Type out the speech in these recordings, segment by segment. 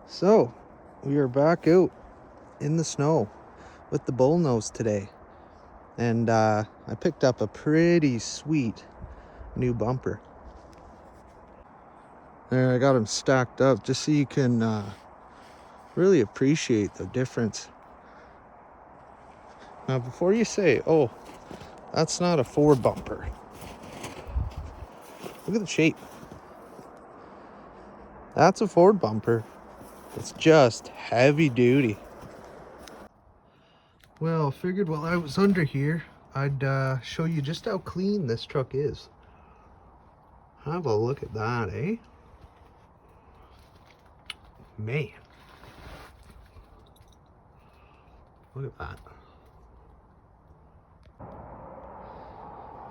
So, we are back out in the snow with the bullnose today. And I picked up a pretty sweet new bumper. There, I got them stacked up just so you can really appreciate the difference. Now, before you say, oh, that's not a Ford bumper, look at the shape. That's a Ford bumper. It's just heavy duty. Well, figured while I was under here, I'd show you just how clean this truck is. Have a look at that, eh? Man. Look at that.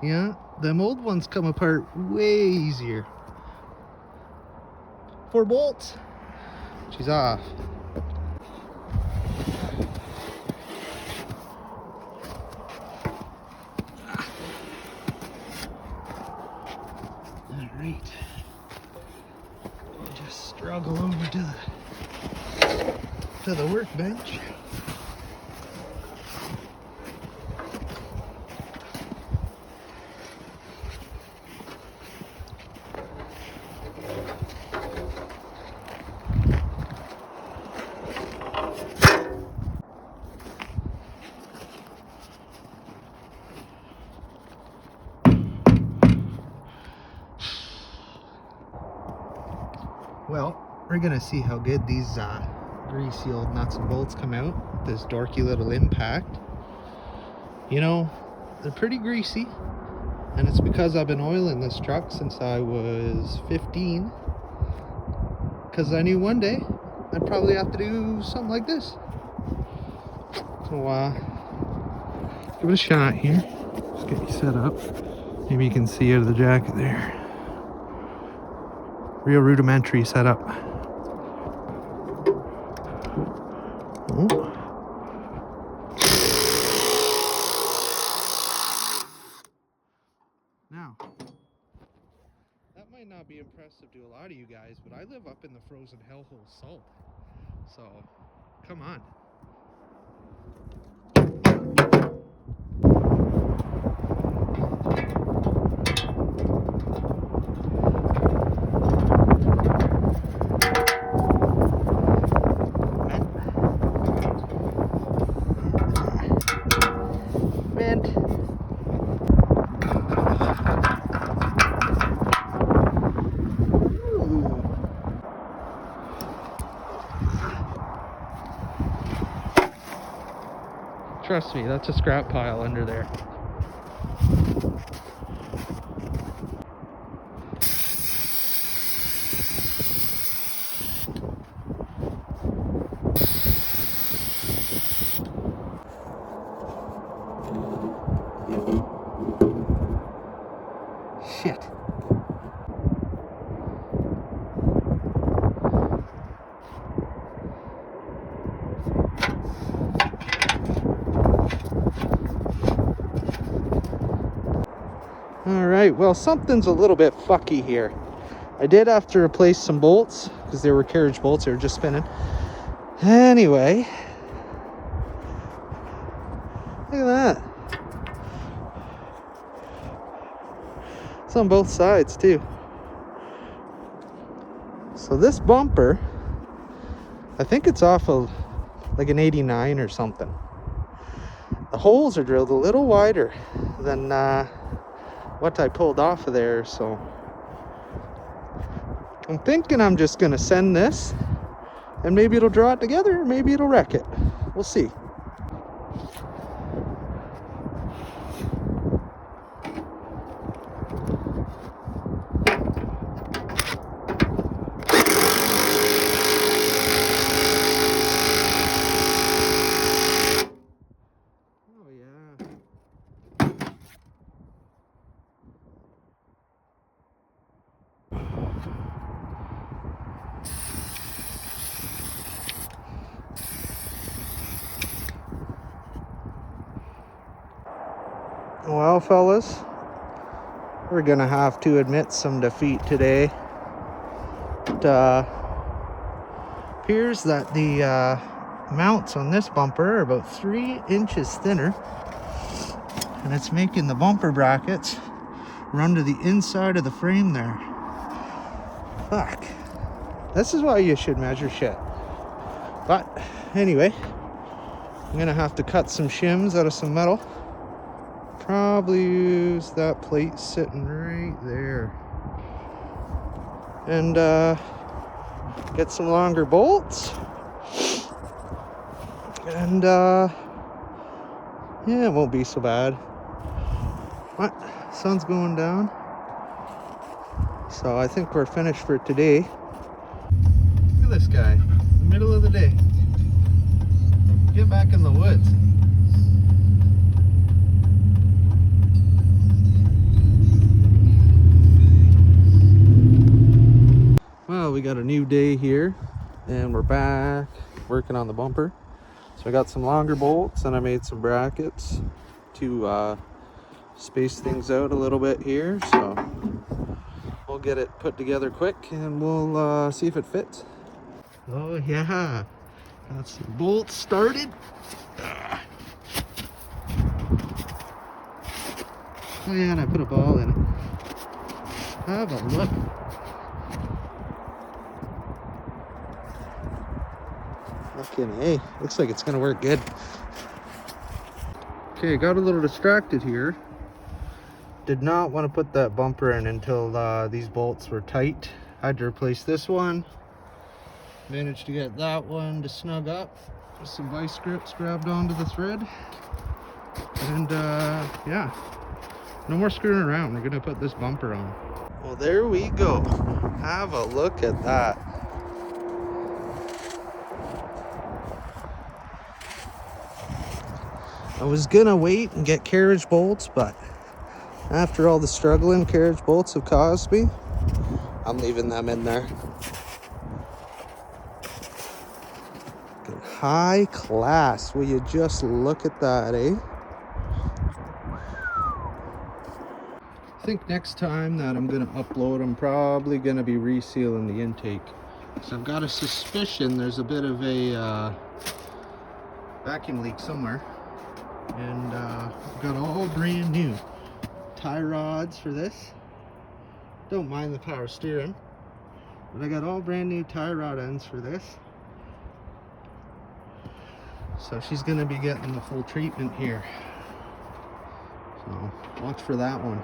Yeah, them old ones come apart way easier. 4 bolts. She's off. Alright. We'll just struggle over to the workbench. Well, we're gonna see how good these greasy old nuts and bolts come out. This dorky little impact. You know, they're pretty greasy, and it's because I've been oiling this truck since I was 15. Because I knew one day I'd probably have to do something like this. So, give it a shot here. Just get you set up. Maybe you can see out of the jacket there. Real rudimentary setup. Oh. Now, that might not be impressive to a lot of you guys, but I live up in the frozen hellhole salt. So, come on. Trust me, that's a scrap pile under there. Shit. Alright, well, something's a little bit fucky here. I did have to replace some bolts because they were carriage bolts, they were just spinning. Anyway, look at that. It's on both sides too. So this bumper, I think it's off of like an 89 or something. The holes are drilled a little wider than what I pulled off of there, so I'm thinking I'm just gonna send this and maybe it'll draw it together, maybe it'll wreck it. We'll see. Oh yeah. Well, fellas, we're gonna have to admit some defeat today. But, Appears that the mounts on this bumper are about 3 inches thinner, and it's making the bumper brackets run to the inside of the frame there. Fuck. This is why you should measure shit. But anyway, I'm gonna have to cut some shims out of some metal. Probably use that plate sitting right there. And get some longer bolts. And yeah, it won't be so bad. What? Sun's going down. So I think we're finished for today. Look at this guy, in the middle of the day. Get back in the woods. Well, we got a new day here, and we're back working on the bumper. So I got some longer bolts, and I made some brackets to space things out a little bit here. So we'll get it put together quick, and we'll see if it fits. Oh yeah, got some bolts started. Oh yeah, and I put a ball in it. Have a look. Fucking hey, looks like it's gonna work good. Okay, got a little distracted here. Did not want to put that bumper in until these bolts were tight. I had to replace this one. Managed to get that one to snug up. Just some vice grips grabbed onto the thread. And yeah, no more screwing around. We're gonna put this bumper on. Well, there we go. Have a look at that. I was gonna wait and get carriage bolts, but after all the struggling carriage bolts have caused me, I'm leaving them in there. High class. Will you just look at that, eh? I think next time that I'm gonna upload, I'm probably gonna be resealing the intake. So I've got a suspicion there's a bit of a vacuum leak somewhere. And I've got all brand new tie rods for this. Don't mind the power steering, but I got all brand new tie rod ends for this. So she's gonna be getting the full treatment here. So watch for that one.